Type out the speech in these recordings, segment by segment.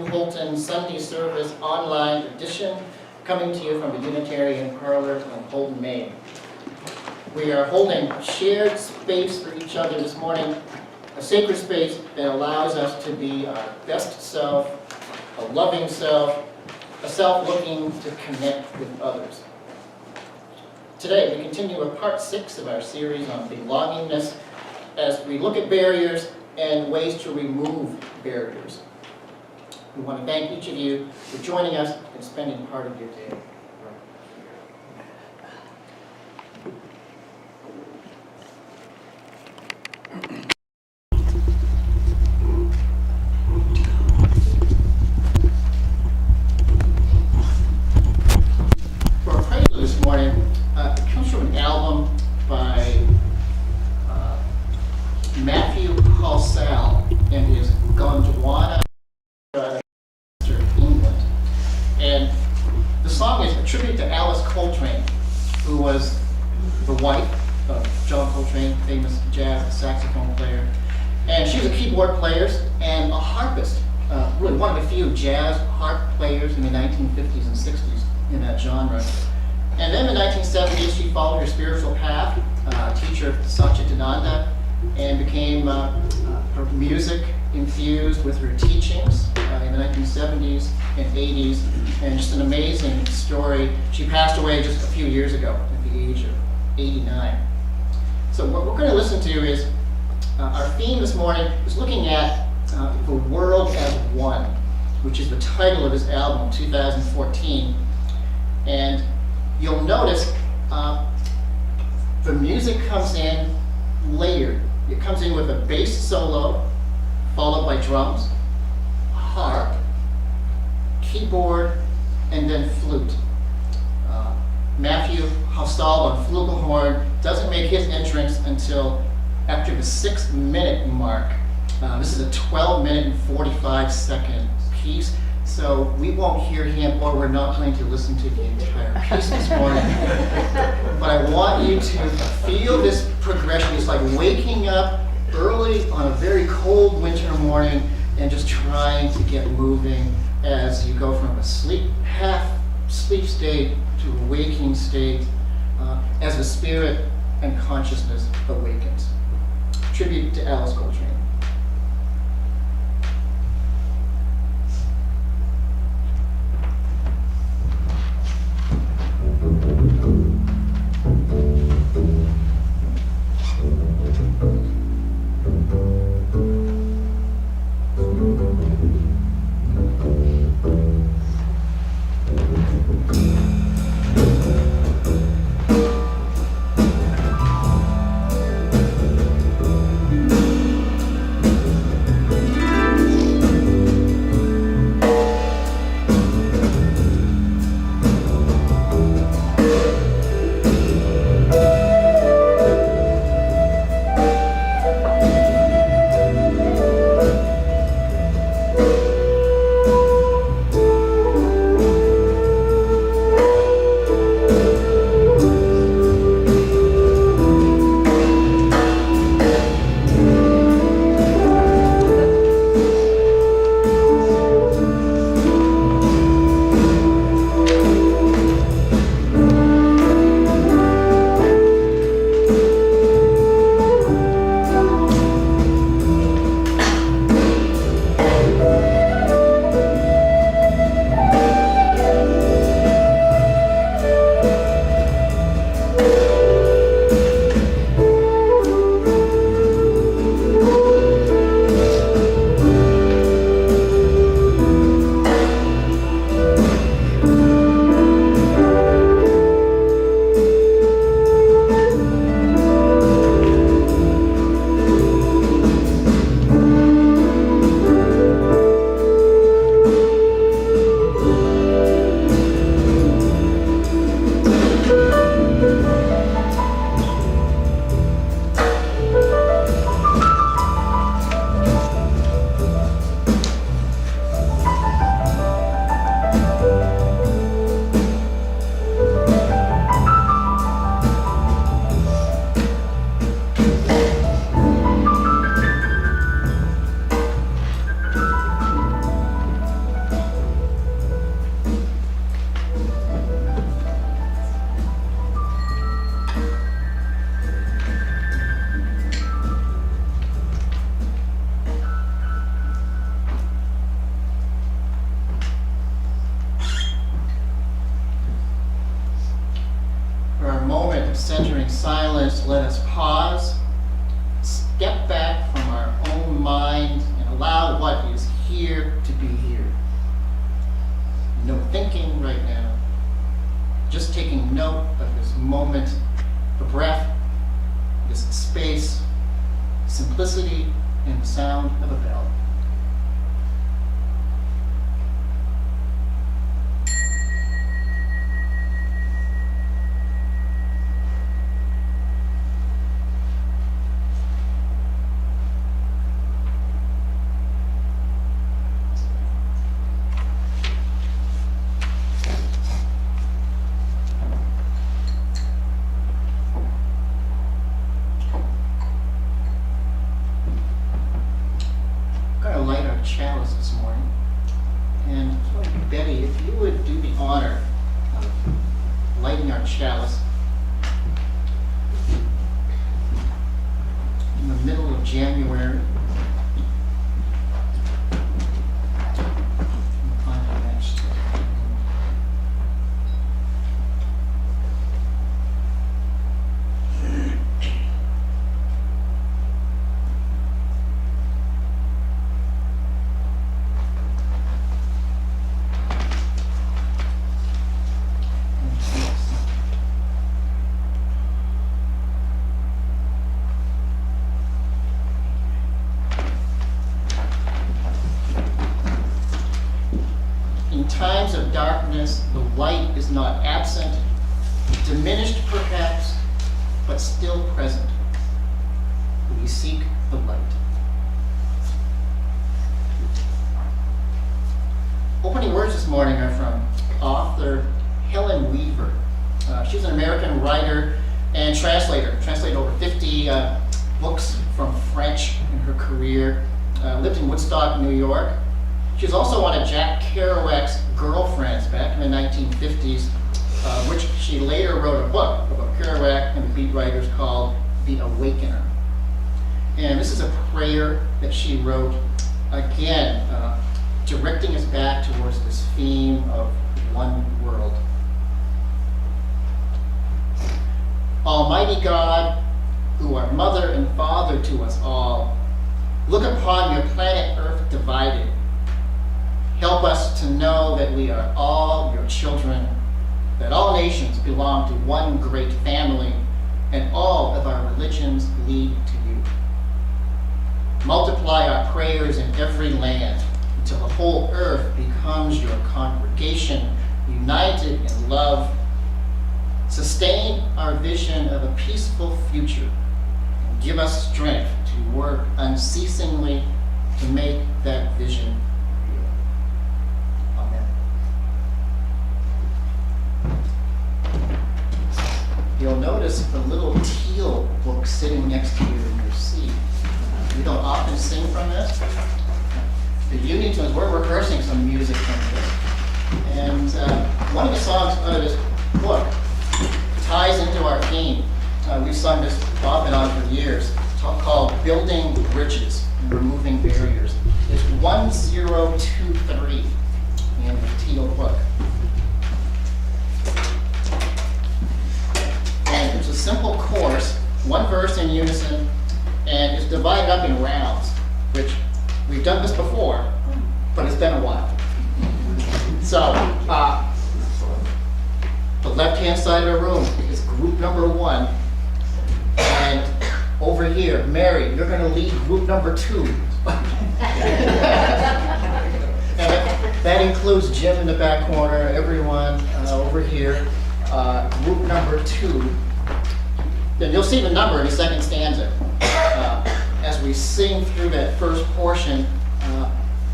Houlton Sunday Service online edition, coming to you from the Unitarian Parlor in Houlton, Maine. We are holding shared space for each other this morning, a sacred space that allows us to be our best self, a loving self, a self looking to connect with others. Today we continue with part 6 of our series on belongingness as we look at barriers and ways to remove barriers. We want to thank each of you for joining us and spending part of your day. For our prelude this morning, it comes from an album by Matthew Halsall and his Gondwana, England. And the song is a tribute to Alice Coltrane, who was the wife of John Coltrane, famous jazz saxophone player. And she was a keyboard player and a harpist, really one of the few jazz harp players in the 1950s and 60s in that genre. And then in the 1970s, she followed her spiritual path, teacher Satchidananda, and became her music infused with her teachings in the 1970s and 80s, and just an amazing story. She passed away just a few years ago at the age of 89. So what we're going to listen to is, our theme this morning is looking at The World as One, which is the title of his album, 2014. And you'll notice the music comes in layered. It comes in with a bass solo, followed by drums, harp, keyboard, and then flute. Matthew Halsall on flugelhorn doesn't make his entrance until after the 6-minute mark. This is a 12-minute and 45-second piece, so we won't hear him, or we're not going to listen to the entire piece this morning. But I want you to feel this progression. It's like waking up early on a very cold winter morning and just trying to get moving as you go from a half sleep state to a waking state as the spirit and consciousness awakens. Tribute to Alice Coltrane. step back from our own minds and allow what is here to be here. No thinking right now, just taking note of this moment, the breath, this space, simplicity, and the sound of a bell. Light our chalice this morning. And Betty, if you would do the honor of lighting our chalice in the middle of January. Times of darkness, the light is not absent, diminished perhaps, but still present. We seek the light. Opening words this morning are from author Helen Weaver. She's an American writer and translator. Translated over 50 books from French in her career. Lived in Woodstock, New York. She was also one of Jack Kerouac's girlfriends back in the 1950s, which she later wrote a book about Kerouac and the beat writers called The Awakener. And this is a prayer that she wrote, again, directing us back towards this theme of one world. Almighty God, who are mother and father to us all, look upon your planet Earth divided. Help us to know that we are all your children, that all nations belong to one great family, and all of our religions lead to you. Multiply our prayers in every land until the whole earth becomes your congregation, united in love. Sustain our vision of a peaceful future, and give us strength to work unceasingly to make that vision. You'll notice the little teal book sitting next to you in your seat. We don't often sing from this. The union tunes, we're rehearsing some music from this. And one of the songs out of this book ties into our theme. We've sung this off and on for years. It's called Building Bridges and Removing Barriers. It's 1023 in the teal book. And it's a simple chorus, one verse in unison, and it's divided up in rounds, which we've done this before, but it's been a while. So, the left-hand side of the room is group number 1, and over here, Mary, you're going to lead group number 2. And that includes Jim in the back corner, everyone over here. Group number 2. Then you'll see the number in the second stanza. As we sing through that first portion,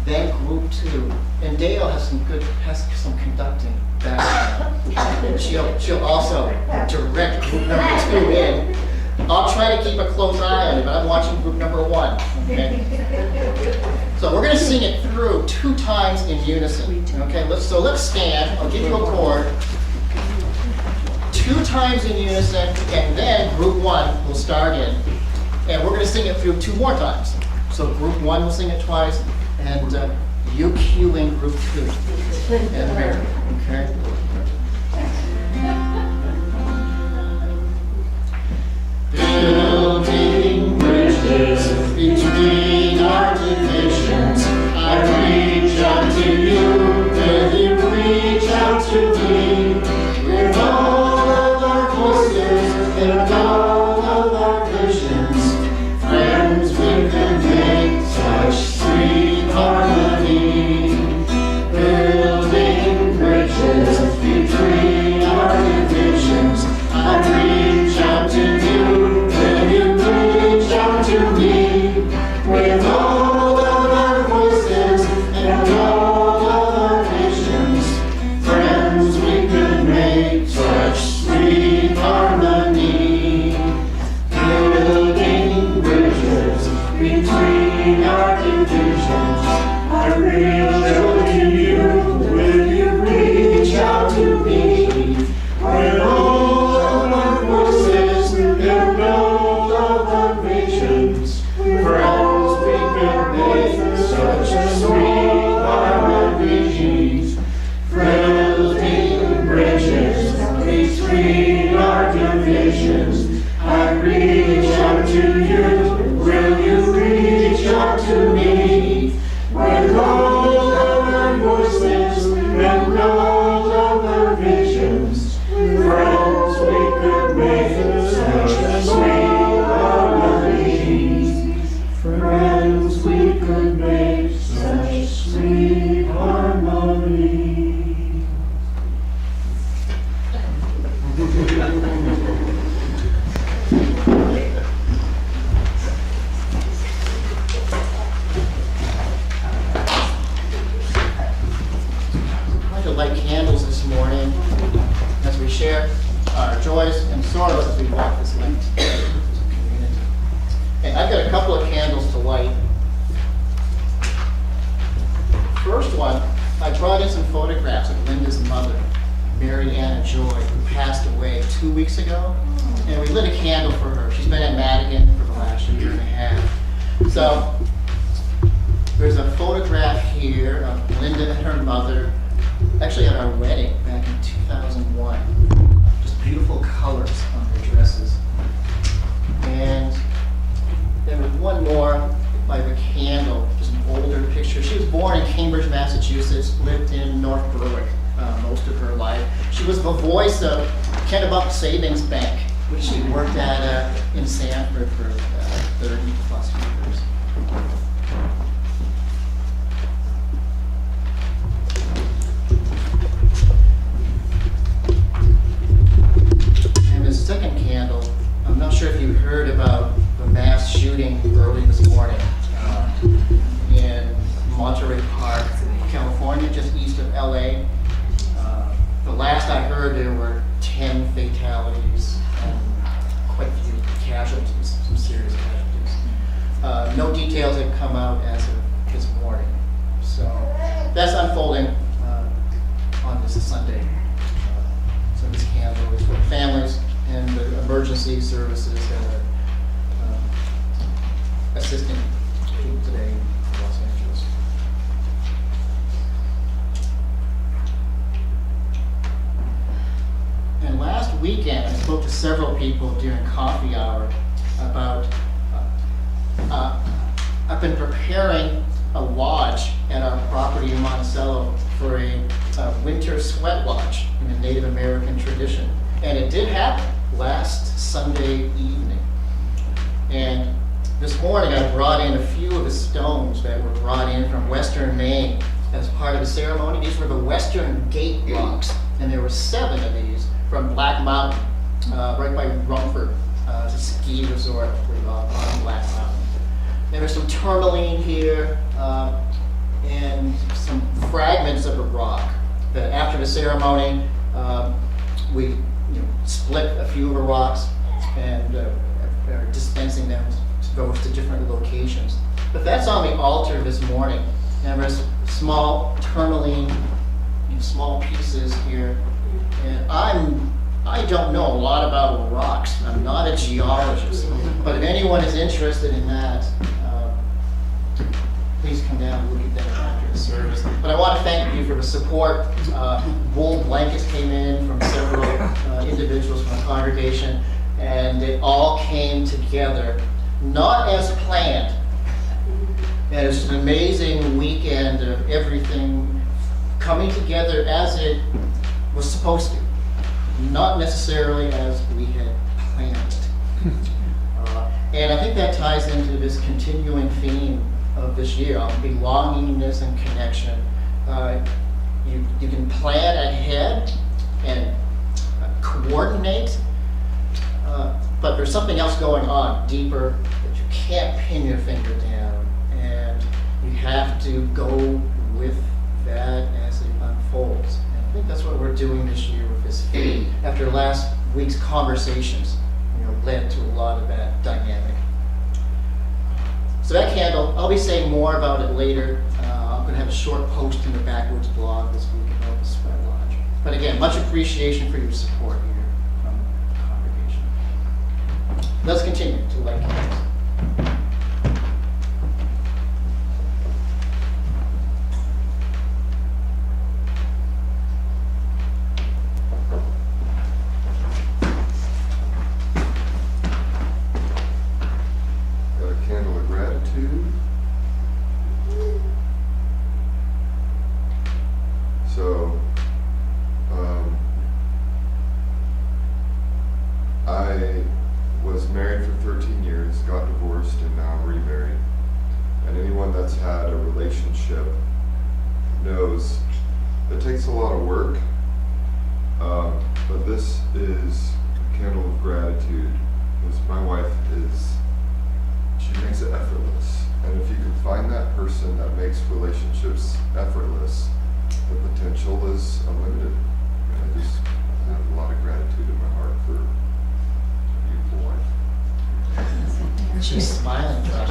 then group 2. And Dale has some conducting background. She'll also direct group number 2 in. I'll try to keep a close eye on it, but I'm watching group number 1. Okay? So we're going to sing it through 2 times in unison. Okay, let's stand. I'll give you a chord. 2 times in unison, and then group 1 will start in. And we're going to sing it through 2 more times. So group 1 will sing it twice, and you cue in group 2. And Mary, okay? Building bridges. bridges between our divisions. I reach out to you, and you reach out to me. With all of our voices and all of our visions, friends, we can make such sweet harmony. Building bridges between our divisions. I reach out to you, and you reach out to me. With all of our voices and all of our visions, friends, we could make such sweet harmony. Building bridges between our divisions. I reach out to you, will you reach out to me? With all of our voices and all of our visions, friends, we can make such sweet harmonies. Building bridges between our divisions. I reach out to you, will you reach out to me? With all of our voices and all of our visions, friends, we could make such sweet harmonies. Friends, we could make such sweet harmonies. To light candles this morning as we share our joys and sorrows as we walk this light community. And I've got a couple of candles to light. First one, I brought in some photographs of Linda's mother, Mary Anna Joy, who passed away 2 weeks ago. And we lit a candle for her. She's been at Madigan for the last year and a half. So there's a photograph here of Linda and her mother, actually at our wedding back in 2001. Just beautiful colors on her dresses. And there was one more by the candle, just an older picture. She was born in Cambridge, Massachusetts, lived in North Berwick most of her life. She was the voice of Kennebuck Savings Bank, which she worked at in Sanford for 30 plus years. And the second candle, I'm not sure if you heard about the mass shooting early this morning in Monterey Park, California, just east of LA. The last I heard, there were 10 fatalities and quite a few casualties, some serious casualties. No details have come out as of this morning. So that's unfolding on this Sunday. So this candle is for families and the emergency services that are assisting people today in Los Angeles. And last weekend, I spoke to several people during coffee hour about, I've been preparing a lodge at our property in Monticello for a winter sweat lodge in the Native American tradition. And it did happen last Sunday evening. And this morning I brought in a few of the stones that were brought in from Western Maine as part of the ceremony. These were the Western Gate rocks, and there were 7 of these from Black Mountain, right by Rumford. It's a ski resort on Black Mountain. There was some tourmaline here and some fragments of a rock that after the ceremony we split a few of the rocks and are dispensing them to go to different locations. But that's on the altar this morning. And there's small tourmaline, small pieces here. And I don't know a lot about rocks. I'm not a geologist. But if anyone is interested in that, please come down and look at that after the service. But I want to thank you for the support. Wool blankets came in from several individuals from the congregation, and it all came together not as planned. And it's an amazing weekend of everything coming together as it was supposed to, not necessarily as we had planned it. And I think that ties into this continuing theme of this year, on belongingness and connection. You can plan ahead and coordinate, but there's something else going on deeper that you can't pin your finger down, and you have to go with that as it unfolds. And I think that's what we're doing this year with this theme. After last week's conversations, led to a lot of that dynamic. So that candle, I'll be saying more about it later. I'm going to have a short post in the Backwoods blog this week about the Sweat Lodge. But again, much appreciation for your support here from the congregation. Let's continue to light candles. knows it takes a lot of work, but this is a candle of gratitude, because my wife she makes it effortless. And if you can find that person that makes relationships effortless, the potential is unlimited. And I just have a lot of gratitude in my heart for a beautiful wife. She's smiling, Josh.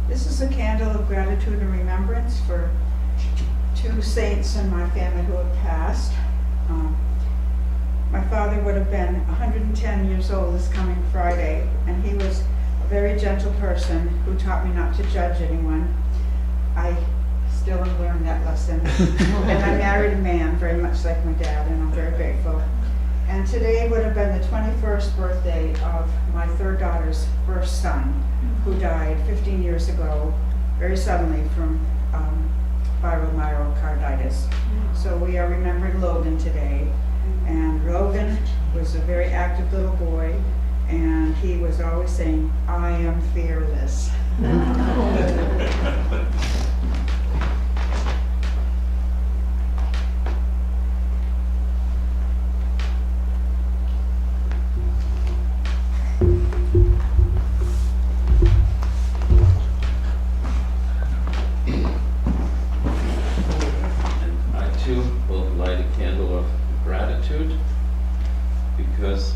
This is a candle of gratitude and remembrance for two saints in my family who have passed. My father would have been 110 years old this coming Friday, and he was a very gentle person who taught me not to judge anyone. I still have learned that lesson. And I married a man very much like my dad, and I'm very grateful. And today would have been the 21st birthday of my third daughter's first son, who died 15 years ago, very suddenly from viral myocarditis. So we are remembering Logan today. And Logan was a very active little boy, and he was always saying, "I am fearless." Because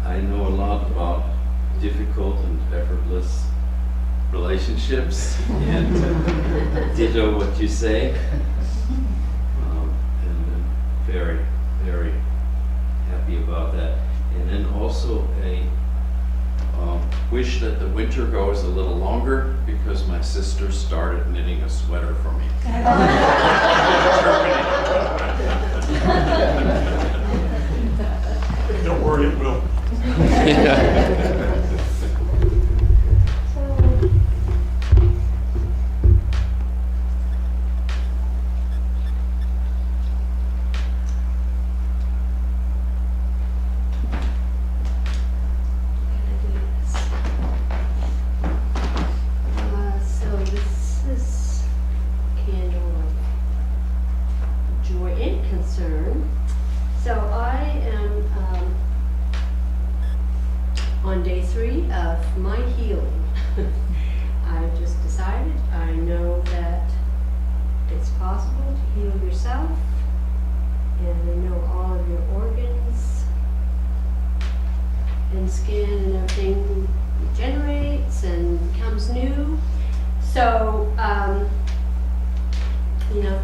I know a lot about difficult and effortless relationships, and ditto what you say, and I'm very, very happy about that. And then also a wish that the winter goes a little longer, because my sister started knitting a sweater for me. Don't worry, it will. So this is a candle of joy and concern. So I am on day 3 of my healing. I've just decided, I know that it's possible to heal yourself, and I know all of your organs and skin and everything regenerates and becomes new. So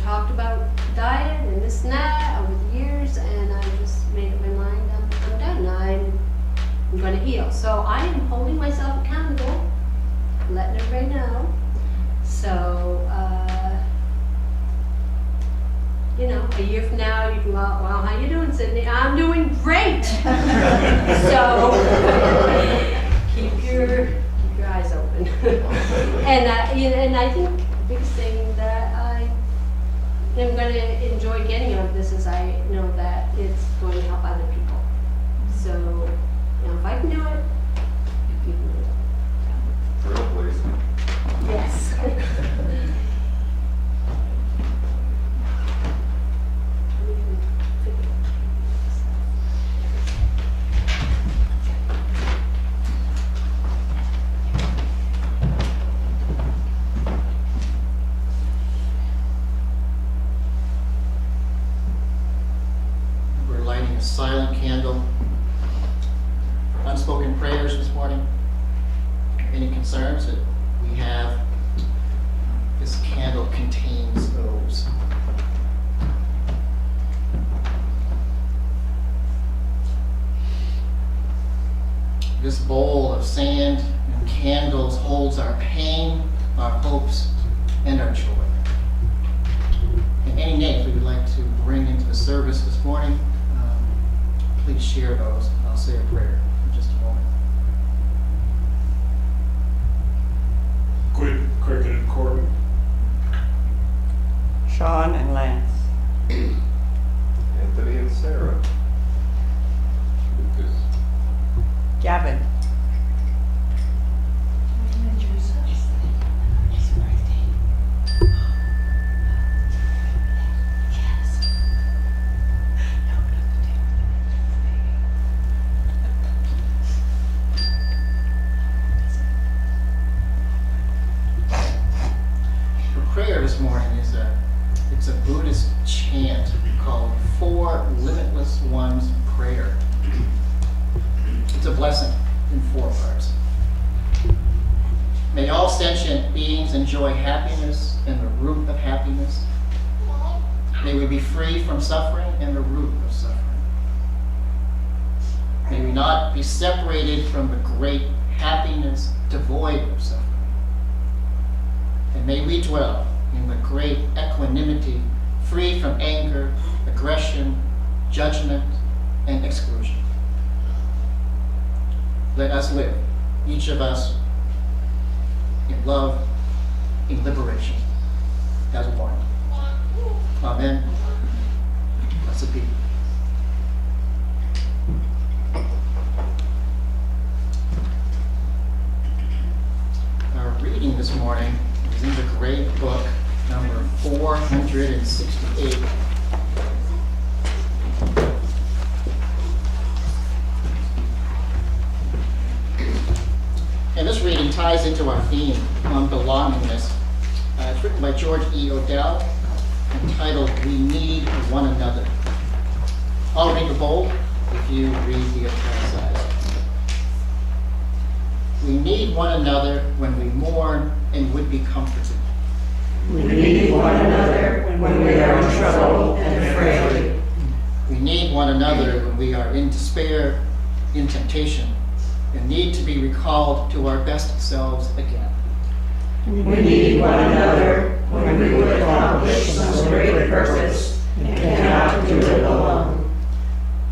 talked about diet and this and that over the years, and I just made up my mind I'm done. I'm going to heal. So I am holding myself accountable, letting everybody know. So, a year from now, you can go, well, how you doing, Sydney? I'm doing great. So, keep your eyes open. And I think the biggest thing that I am going to enjoy getting out of this is I know that it's going to help other people. So, if I can do it, you can do it. Trailblazing. Yes. We're lighting a silent candle for unspoken prayers this morning. Any concerns that we have? This candle contains those. This bowl of sand and candles holds our pain, our hopes, and our joy. And any names we would like to bring into the service this morning, please share those. I'll say a prayer in just a moment. Cricket and Corbin. Sean and Lance. Anthony and Sarah. Lucas. Gavin. Prayer this morning is it's a Buddhist chant called Four Limitless Ones Prayer. It's a blessing in 4 parts. May all sentient beings enjoy happiness and the root of happiness. May we be free from suffering and the root of suffering. May we not be separated from the great happiness devoid of suffering. And may we dwell in the great equanimity, free from anger, aggression, judgment, and exclusion. Let us live, each of us, in love, in liberation, as one. Amen. Blessed be. Our reading this morning is in the great book, number 468. And this reading ties into our theme on belongingness. It's written by George E. Odell, entitled We Need One Another. I'll read the bold if you read the italicized. We need one another when we mourn and would be comforted. We need one another when we are in trouble and afraid. We need one another when we are in despair, in temptation, and need to be recalled to our best selves again. We need one another when we would accomplish some great purpose and cannot do it alone.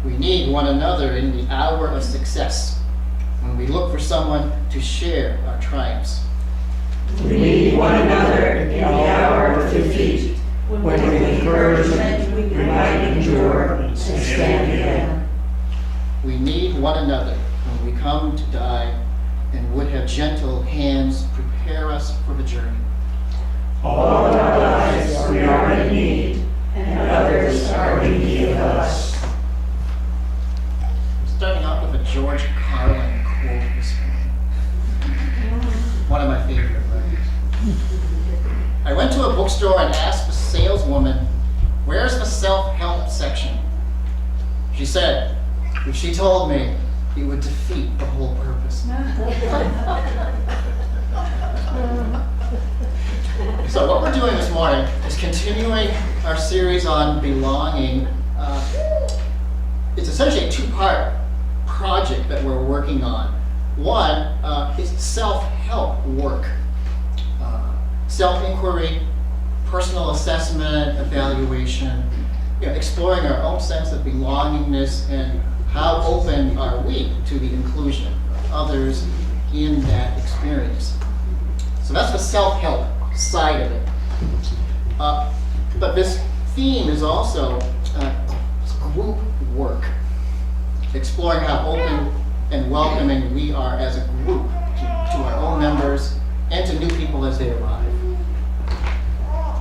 We need one another in the hour of success, when we look for someone to share our triumphs. We need one another in the hour of defeat, when with encouragement we might endure and stand again. We need one another when we come to die and would have gentle hands prepare us for the journey. All our lives we are in need, and others are in need of us. Starting out with a George Carlin quote this morning. One of my favorite writers. I went to a bookstore and asked the saleswoman, "Where's the self-help section?" She said, if she told me, it would defeat the whole purpose. So what we're doing this morning is continuing our series on belonging. It's essentially a two-part project that we're working on. One is self-help work, self-inquiry, personal assessment, evaluation, exploring our own sense of belongingness and how open are we to the inclusion of others in that experience. So that's the self-help side of it. But this theme is also group work, exploring how open and welcoming we are as a group to our own members and to new people as they arrive.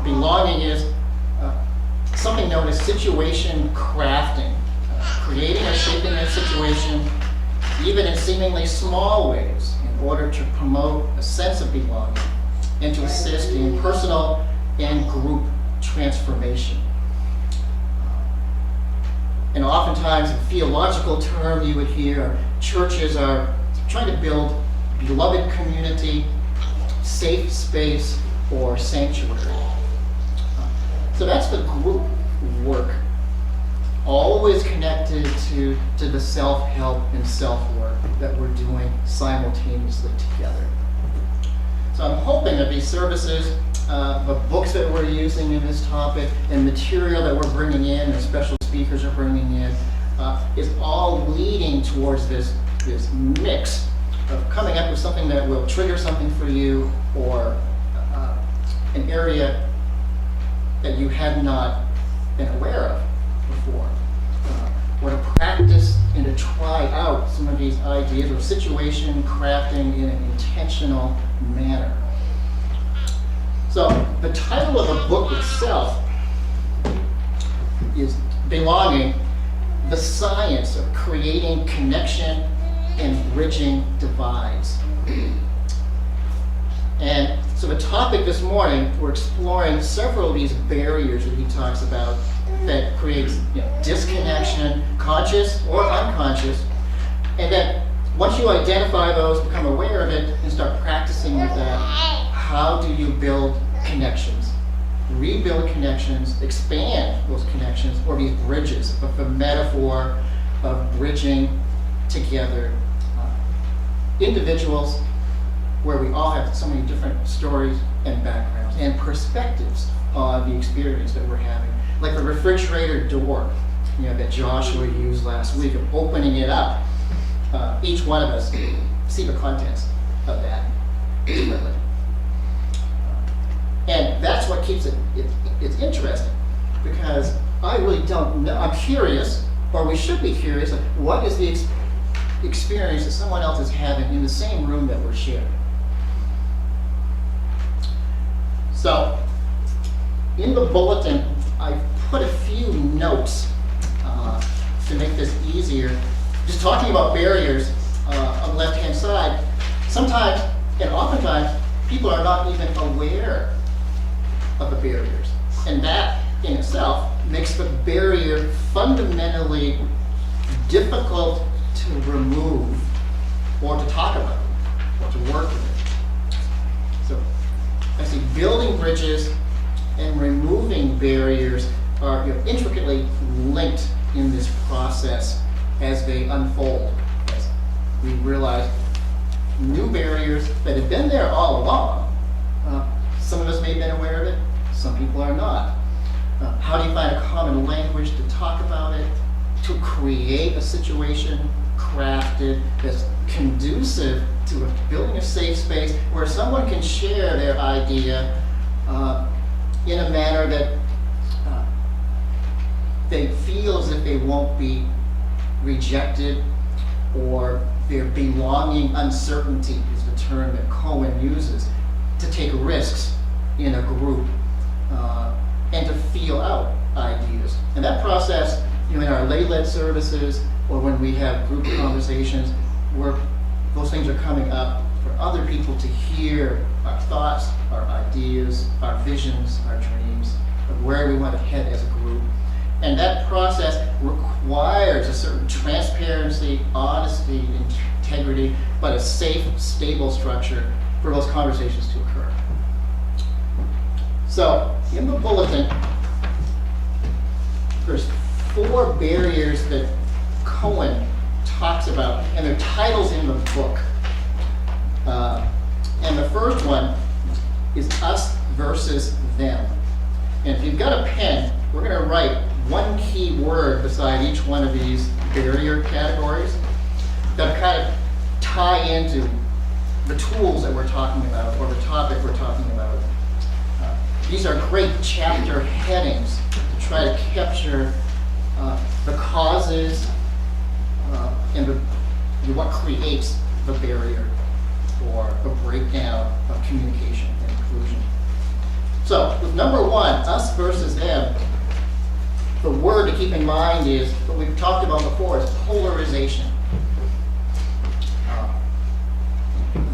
Belonging is something known as situation crafting, creating or shaping a situation, even in seemingly small ways, in order to promote a sense of belonging and to assist in personal and group transformation. And oftentimes, a theological term you would hear, churches are trying to build beloved community, safe space, or sanctuary. So that's the group work, always connected to the self-help and self-work that we're doing simultaneously together. So I'm hoping that these services, the books that we're using in this topic, and material that we're bringing in, and special speakers are bringing in, is all leading towards this mix of coming up with something that will trigger something for you, or an area that you had not been aware of before, or to practice and to try out some of these ideas of situation crafting in an intentional manner. So the title of the book itself is Belonging, the Science of Creating Connection and Bridging Divides. And so the topic this morning, we're exploring several of these barriers that he talks about that creates disconnection, conscious or unconscious. And then once you identify those, become aware of it, and start practicing with that, how do you build connections, rebuild connections, expand those connections, or these bridges, of the metaphor of bridging together individuals where we all have so many different stories and backgrounds and perspectives on the experience that we're having. Like the refrigerator door, that Joshua used last week, of opening it up. Each one of us see the contents of that differently. And that's what keeps it's interesting, because I really don't know. I'm curious, or we should be curious, of what is the experience that someone else is having in the same room that we're sharing. So, in the bulletin, I put a few notes to make this easier. Just talking about barriers on the left-hand side, sometimes, and oftentimes, people are not even aware of the barriers. And that, in itself, makes the barrier fundamentally difficult to remove, or to talk about, or to work with it. So, I see building bridges and removing barriers are intricately linked in this process as they unfold. As we realize new barriers that have been there all along. Some of us may have been aware of it, some people are not. How do you find a common language to talk about it, to create a situation crafted that's conducive to building a safe space where someone can share their idea in a manner that they feel as if they won't be rejected, or their belonging uncertainty is the term that Cohen uses, to take risks in a group and to feel out ideas. And that process, in our lay-led services, or when we have group conversations where those things are coming up, for other people to hear our thoughts, our ideas, our visions, our dreams, of where we want to head as a group. And that process requires a certain transparency, honesty, integrity, but a safe, stable structure for those conversations to occur. So in the bulletin, there's 4 barriers that Cohen talks about, and their titles in the book. And the first one is us versus them. And if you've got a pen, we're going to write one key word beside each one of these barrier categories that kind of tie into the tools that we're talking about or the topic we're talking about. These are great chapter headings to try to capture the causes and what creates the barrier or the breakdown of communication and inclusion. So with number 1, us versus them, the word to keep in mind is what we've talked about before, is polarization.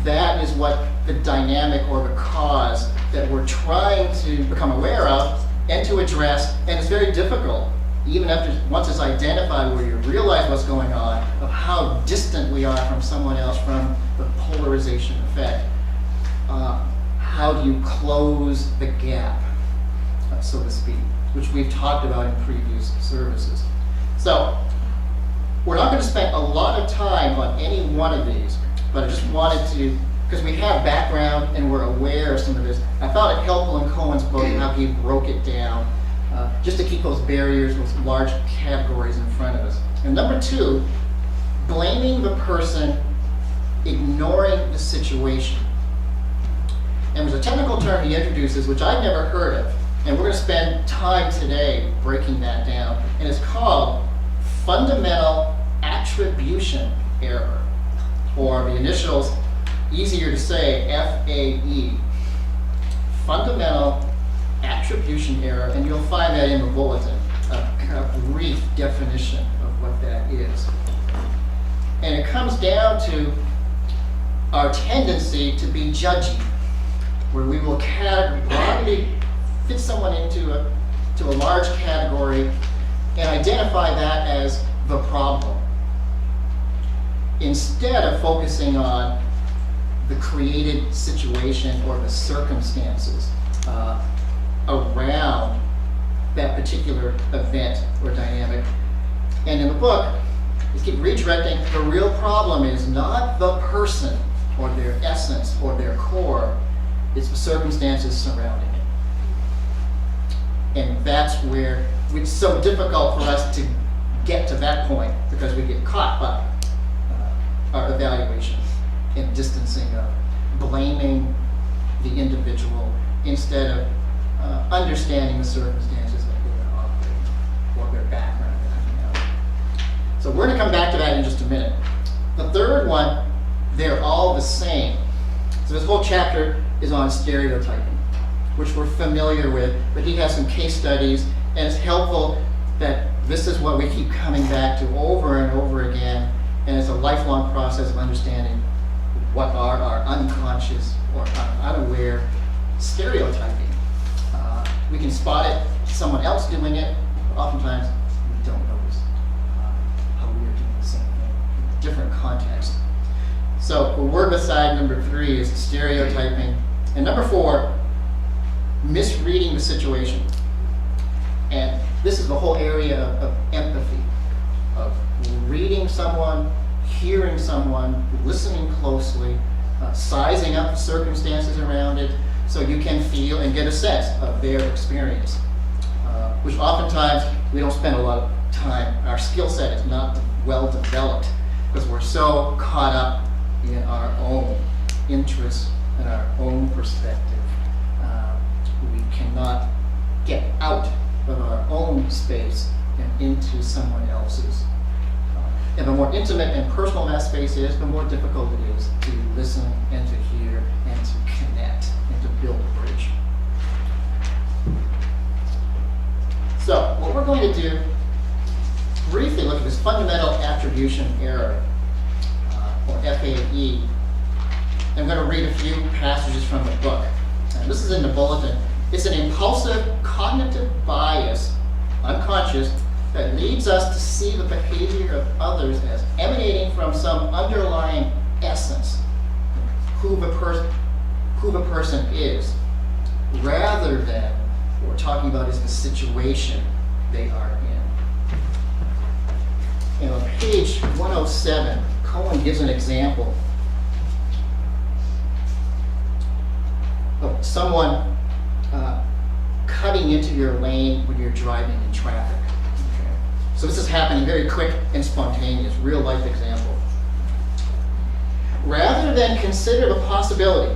That is what the dynamic or the cause that we're trying to become aware of and to address, and it's very difficult, even after once it's identified where you realize what's going on, of how distant we are from someone else, from the polarization effect. How do you close the gap, so to speak, which we've talked about in previous services. So we're not going to spend a lot of time on any one of these, but I just wanted to, because we have background and we're aware of some of this, I found it helpful in Cohen's book how he broke it down, just to keep those barriers, those large categories in front of us. And number 2, blaming the person, ignoring the situation. And there's a technical term he introduces, which I've never heard of, and we're going to spend time today breaking that down, and it's called fundamental attribution error, or the initials, easier to say, FAE. Fundamental attribution error, and you'll find that in the bulletin, a brief definition of what that is. And it comes down to our tendency to be judgy, where we will broadly fit someone into a large category and identify that as the problem, instead of focusing on the created situation or the circumstances around that particular event or dynamic. And in the book, you keep redirecting, the real problem is not the person or their essence or their core, it's the circumstances surrounding it. And that's where it's so difficult for us to get to that point, because we get caught by our evaluation and distancing of blaming the individual instead of understanding the circumstances that they're operating or their background and everything else. So we're going to come back to that in just a minute. The third one, they're all the same. So this whole chapter is on stereotyping, which we're familiar with, but he has some case studies, and it's helpful that this is what we keep coming back to over and over again, and it's a lifelong process of understanding what are our unconscious or unaware stereotyping. We can spot it, someone else doing it, but oftentimes we don't notice how we're doing the same thing in different context. So the word beside number 3 is stereotyping. And number 4, misreading the situation. And this is the whole area of empathy, of reading someone, hearing someone, listening closely, sizing up the circumstances around it, so you can feel and get a sense of their experience, which oftentimes we don't spend a lot of time. Our skill set is not well developed because we're so caught up in our own interests and our own perspective. We cannot get out of our own space and into someone else's. And the more intimate and personal that space is, the more difficult it is to listen and to hear and to connect and to build a bridge. So what we're going to do, briefly look at this fundamental attribution error, or FAE. I'm going to read a few passages from the book. And this is in the bulletin. It's an impulsive cognitive bias, unconscious, that leads us to see the behavior of others as emanating from some underlying essence, who the person is. rather than what we're talking about is the situation they are in. And on page 107, Cohen gives an example of someone cutting into your lane when you're driving in traffic. Okay. So this is happening very quick and spontaneous, real life example. Rather than consider the possibility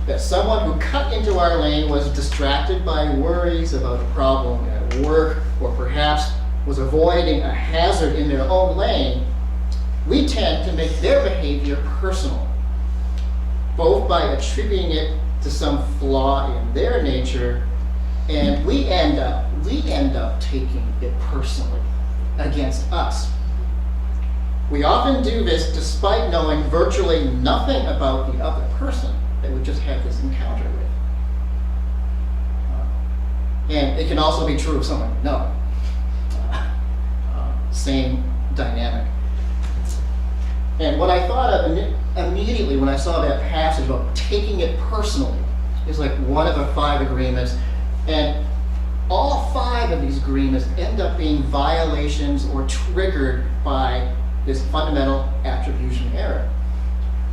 that someone who cut into our lane was distracted by worries about a problem at work, or perhaps was avoiding a hazard in their own lane, we tend to make their behavior personal, both by attributing it to some flaw in their nature, and we end up taking it personally against us. We often do this despite knowing virtually nothing about the other person that we just had this encounter with. And it can also be true of someone we know. Same dynamic. And what I thought of immediately when I saw that passage about taking it personally is like one of the 5 agreements, and all 5 of these agreements end up being violations or triggered by this fundamental attribution error.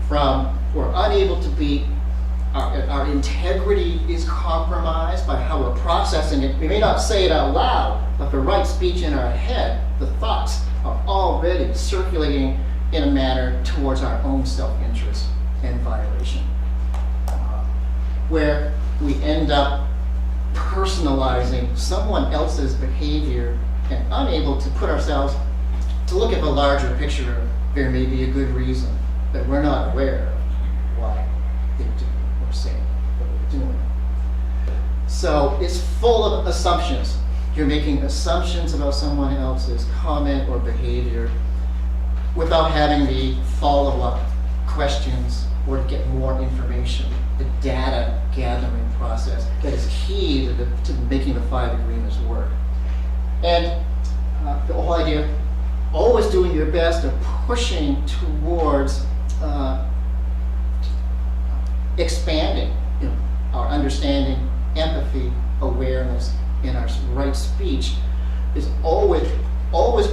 From we're unable to be, our integrity is compromised by how we're processing it. We may not say it out loud, but the right speech in our head, the thoughts are already circulating in a manner towards our own self-interest and violation. Where we end up personalizing someone else's behavior and unable to put ourselves to look at the larger picture. There may be a good reason that we're not aware of why they do or say what they're doing. So it's full of assumptions. You're making assumptions about someone else's comment or behavior without having the follow-up questions or to get more information. The data gathering process that is key to making the 5 agreements work. And the whole idea, always doing your best of pushing towards expanding our understanding, empathy, awareness, and our right speech is always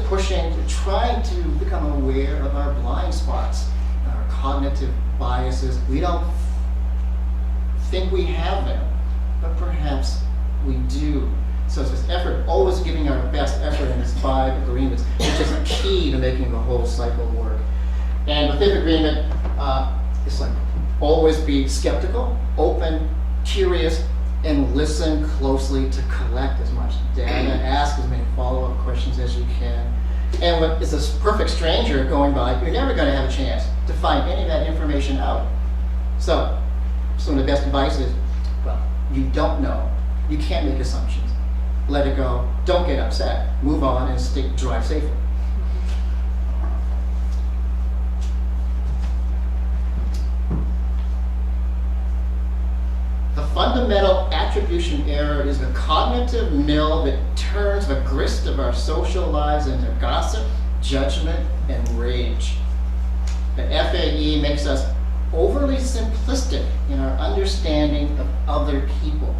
pushing to trying to become aware of our blind spots, our cognitive biases. We don't think we have them, but perhaps we do. So it's this effort, always giving our best effort in these 5 agreements, which is key to making the whole cycle work. And the 5th agreement is like, always be skeptical, open, curious, and listen closely to collect as much data, ask as many follow-up questions as you can. And when it's a perfect stranger going by, you're never going to have a chance to find any of that information out. So some of the best advice is, well, you don't know. You can't make assumptions. Let it go. Don't get upset. Move on and drive safely. The fundamental attribution error is the cognitive mill that turns the grist of our social lives into gossip, judgment, and rage. The FAE makes us overly simplistic in our understanding of other people.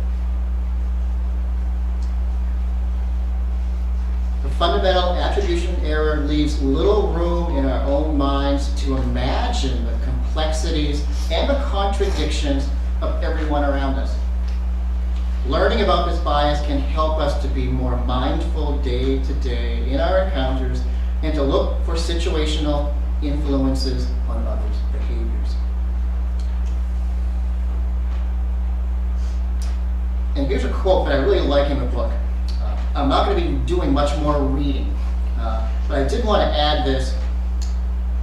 The fundamental attribution error leaves little room in our own minds to imagine the complexities and the contradictions of everyone around us. Learning about this bias can help us to be more mindful day to day in our encounters and to look for situational influences on others' behaviors. And here's a quote that I really like in the book. I'm not going to be doing much more reading, but I did want to add this.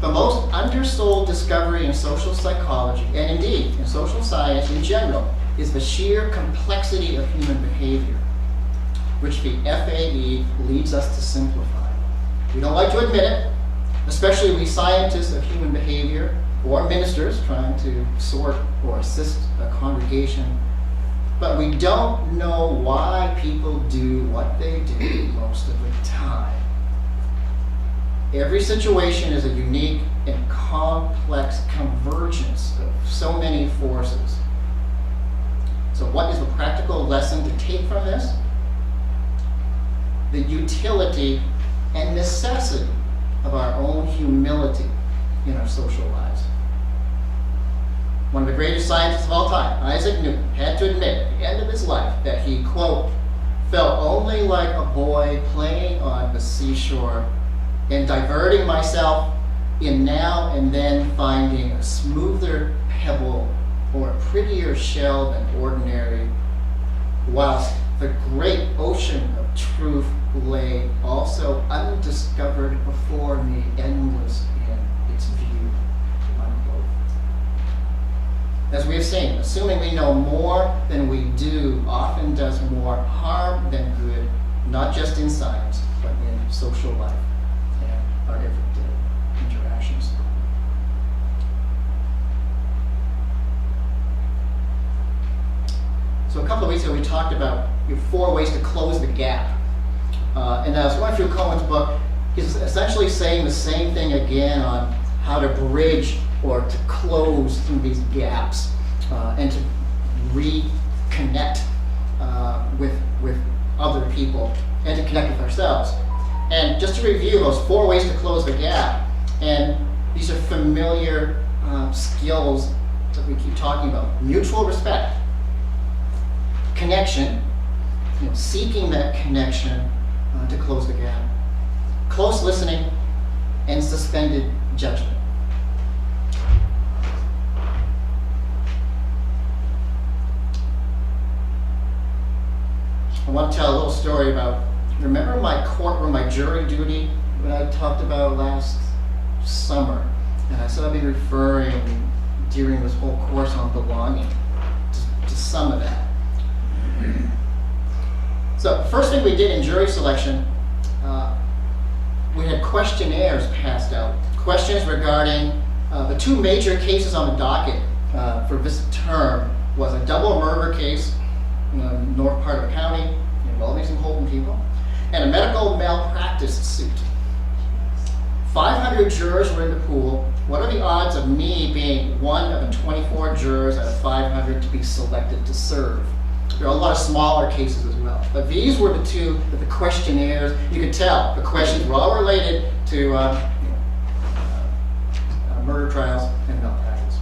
The most undersold discovery in social psychology, and indeed in social science in general, is the sheer complexity of human behavior, which the FAE leads us to simplify. We don't like to admit it, especially we scientists of human behavior or ministers trying to sort or assist a congregation, but we don't know why people do what they do most of the time. Every situation is a unique and complex convergence of so many forces. So what is the practical lesson to take from this? The utility and necessity of our own humility in our social lives. One of the greatest scientists of all time, Isaac Newton, had to admit at the end of his life that he, quote, felt only like a boy playing on the seashore and diverting myself in now and then finding a smoother pebble or a prettier shell than ordinary, whilst the great ocean of truth lay also undiscovered before me, endless in its view, unquote. As we have seen, assuming we know more than we do often does more harm than good, not just in science, but in social life and our everyday interactions. So a couple of weeks ago we talked about 4 ways to close the gap. And I was going through Cohen's book. He's essentially saying the same thing again on how to bridge or to close through these gaps and to reconnect with other people and to connect with ourselves. And just to review those 4 ways to close the gap, and these are familiar skills that we keep talking about. Mutual respect, connection, seeking that connection to close the gap, close listening, and suspended judgment. I want to tell a little story about, remember my courtroom, my jury duty that I talked about last summer? And I said I'd be referring during this whole course on belonging to some of that. So the first thing we did in jury selection, we had questionnaires passed out. Questions regarding the 2 major cases on the docket for this term was a double murder case in the north part of the county involving some Houlton people, and a medical malpractice suit. 500 jurors were in the pool. What are the odds of me being one of the 24 jurors out of 500 to be selected to serve? There are a lot of smaller cases as well. But these were the 2 that the questionnaires, you could tell, the questions were all related to murder trials and malpractice.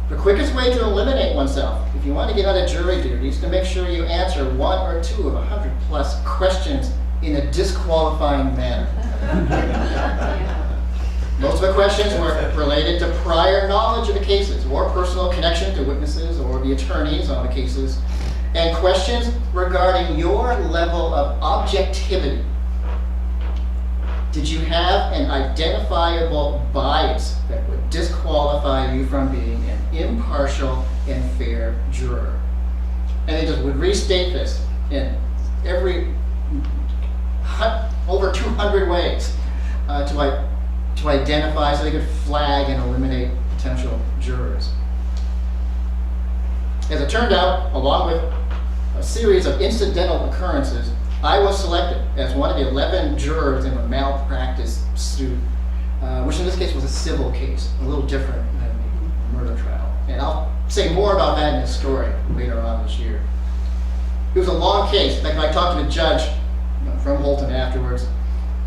The quickest way to eliminate oneself, if you want to get out of jury duty, is to make sure you answer 1 or 2 of 100 plus questions in a disqualifying manner. Most of the questions were related to prior knowledge of the cases or personal connection to witnesses or the attorneys on the cases, and questions regarding your level of objectivity. Did you have an identifiable bias that would disqualify you from being an impartial and fair juror? And they just would restate this in every over 200 ways to identify so they could flag and eliminate potential jurors. As it turned out, along with a series of incidental occurrences, I was selected as one of the 11 jurors in the malpractice suit, which in this case was a civil case, a little different than the murder trial. And I'll say more about that in this story later on this year. It was a long case. In fact, I talked to the judge from Houlton afterwards,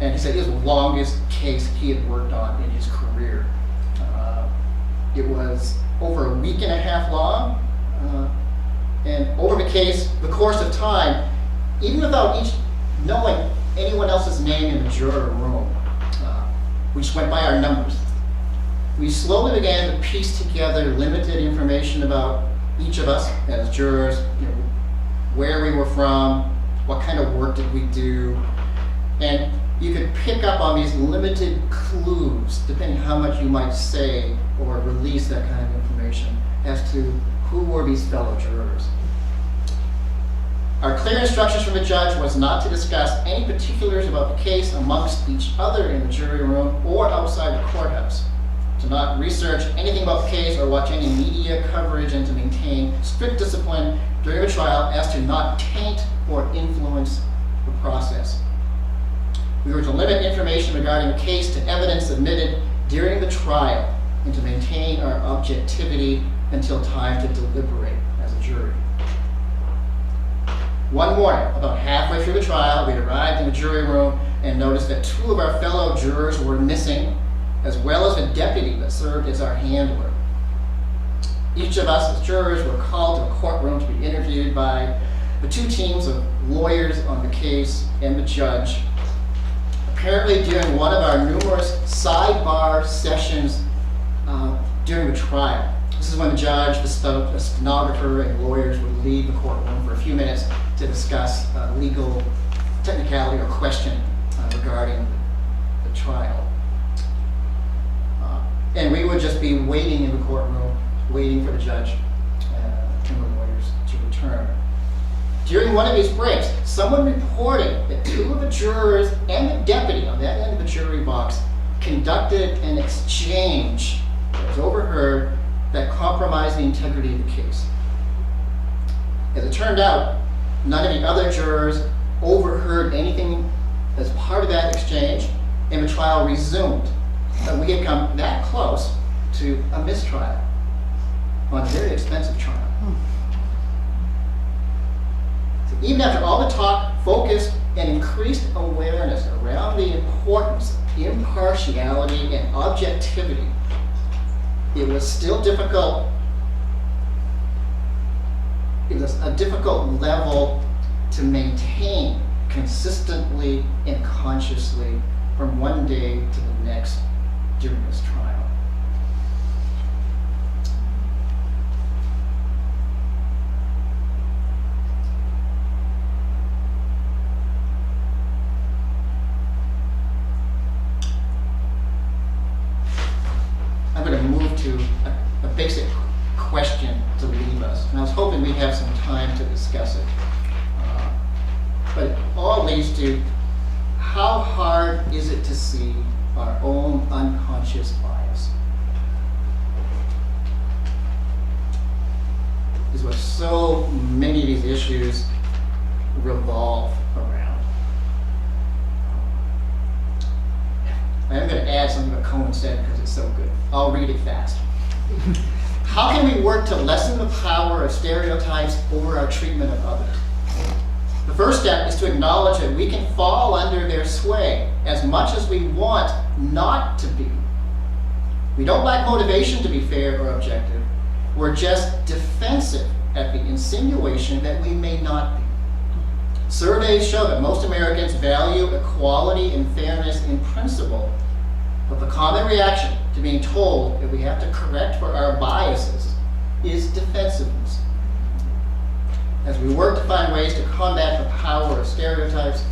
and he said it was the longest case he had worked on in his career. It was over a week and a half long, and over the course of time, even without each knowing anyone else's name in the juror room, we just went by our numbers. We slowly began to piece together limited information about each of us as jurors, where we were from, what kind of work did we do, and you could pick up on these limited clues, depending how much you might say or release that kind of information, as to who were these fellow jurors. Our clear instructions from the judge was not to discuss any particulars about the case amongst each other in the jury room or outside the courthouse, to not research anything about the case or watch any media coverage, and to maintain strict discipline during the trial as to not taint or influence the process. We were to limit information regarding the case to evidence submitted during the trial and to maintain our objectivity until time to deliberate as a jury. One morning, about halfway through the trial, we arrived in the jury room and noticed that 2 of our fellow jurors were missing, as well as a deputy that served as our handler. Each of us as jurors were called to a courtroom to be interviewed by the 2 teams of lawyers on the case and the judge. Apparently, during one of our numerous sidebar sessions during the trial, this is when the judge, the stenographer, and lawyers would leave the courtroom for a few minutes to discuss legal technicality or question regarding the trial. And we would just be waiting in the courtroom, waiting for the judge and the lawyers to return. During one of these breaks, someone reported that 2 of the jurors and the deputy on that end of the jury box conducted an exchange that was overheard that compromised the integrity of the case. As it turned out, none of the other jurors overheard anything as part of that exchange, and the trial resumed. But we had come that close to a mistrial on a very expensive trial. So even after all the talk, focus, and increased awareness around the importance of impartiality and objectivity, it was still difficult. It was a difficult level to maintain consistently and consciously from one day to the next during this trial. I'm going to move to a basic question to leave us, and I was hoping we'd have some time to discuss it. But it all leads to, how hard is it to see our own unconscious bias? Is what so many of these issues revolve around. I am going to add something that Cohen said because it's so good. I'll read it fast. How can we work to lessen the power of stereotypes over our treatment of others? The first step is to acknowledge that we can fall under their sway as much as we want not to be. We don't lack motivation to be fair or objective. We're just defensive at the insinuation that we may not be. Surveys show that most Americans value equality and fairness in principle, but the common reaction to being told that we have to correct for our biases is defensiveness. As we work to find ways to combat the power of stereotypes,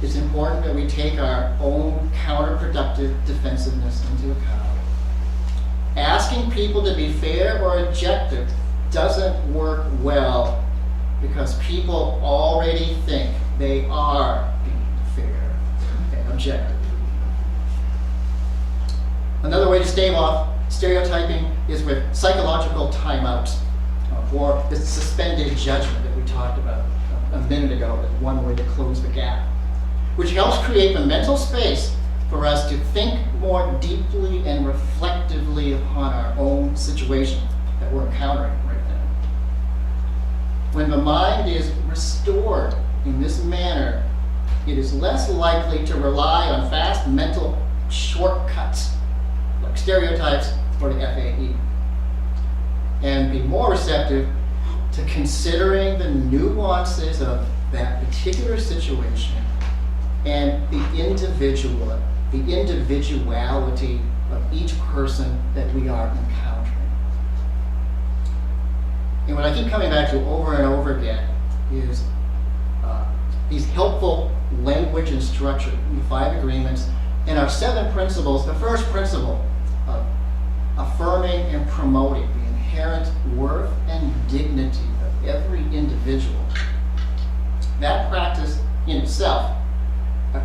it's important that we take our own counterproductive defensiveness into account. Asking people to be fair or objective doesn't work well because people already think they are being fair and objective. Another way to stave off stereotyping is with psychological timeouts, or the suspended judgment that we talked about a minute ago as one way to close the gap, which helps create the mental space for us to think more deeply and reflectively upon our own situation that we're encountering right now. When the mind is restored in this manner, it is less likely to rely on fast mental shortcuts like stereotypes or the FAE, and be more receptive to considering the nuances of that particular situation and the individuality of each person that we are encountering. And what I keep coming back to over and over again is these helpful language and structure, the 5 agreements, and our 7 principles. The first principle of affirming and promoting the inherent worth and dignity of every individual. That practice in itself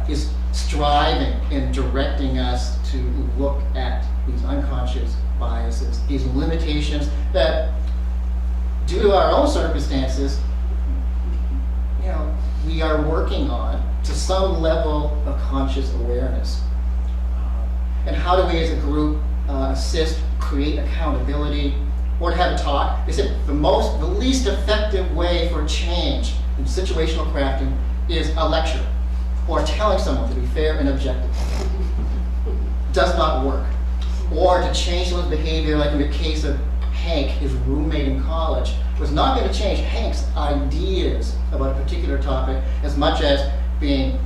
is striving and directing us to look at these unconscious biases, these limitations that, due to our own circumstances, we are working on to some level of conscious awareness. And how do we as a group assist, create accountability, or to have a talk? They said the least effective way for change in situational crafting is a lecture or telling someone to be fair and objective. Does not work. Or to change someone's behavior, like in the case of Hank, his roommate in college, was not going to change Hank's ideas about a particular topic as much as being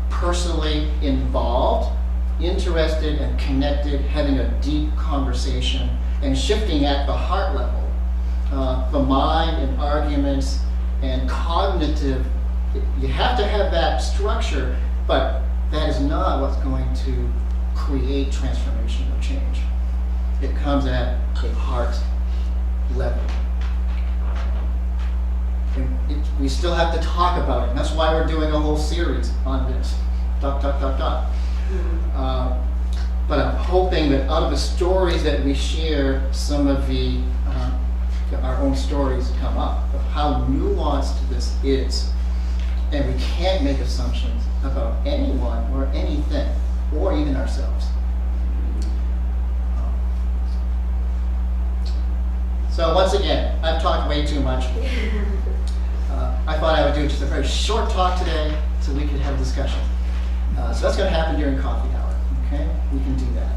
personally involved, interested and connected, having a deep conversation, and shifting at the heart level. The mind and arguments and cognitive, you have to have that structure, but that is not what's going to create transformation or change. It comes at a heart level. And we still have to talk about it, and that's why we're doing a whole series on this. But I'm hoping that out of the stories that we share, some of our own stories come up of how nuanced this is. And we can't make assumptions about anyone or anything, or even ourselves. So once again, I've talked way too much. I thought I would do just a very short talk today so we could have a discussion. So that's going to happen during coffee hour, okay? We can do that.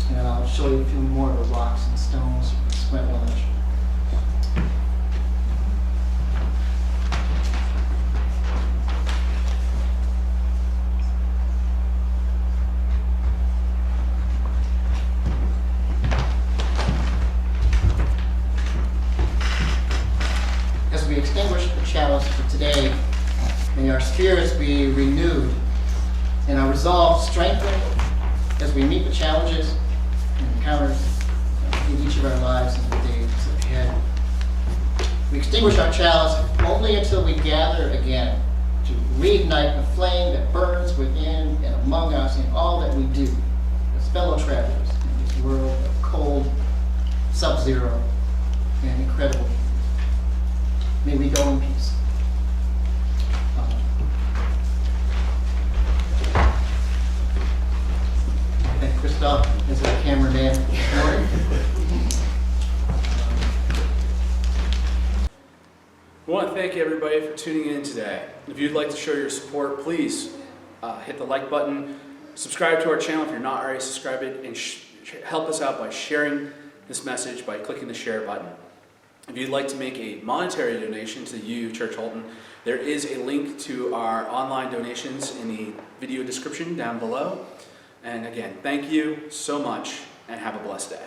And I'll show you a few more of the rocks and stones from Square Village. As we extinguish the chalice for today, may our spirits be renewed and our resolve strengthened as we meet the challenges and encounters in each of our lives in the days ahead. We extinguish our chalice only until we gather again to reignite the flame that burns within and among us in all that we do as fellow travelers in this world of cold, sub-zero, and incredible. May we go in peace. Thank Christoph as our cameraman this morning. We want to thank everybody for tuning in today. If you'd like to show your support, please hit the like button, subscribe to our channel if you're not already subscribed, and help us out by sharing this message by clicking the share button. If you'd like to make a monetary donation to the UU Church Houlton, there is a link to our online donations in the video description down below. And again, thank you so much and have a blessed day.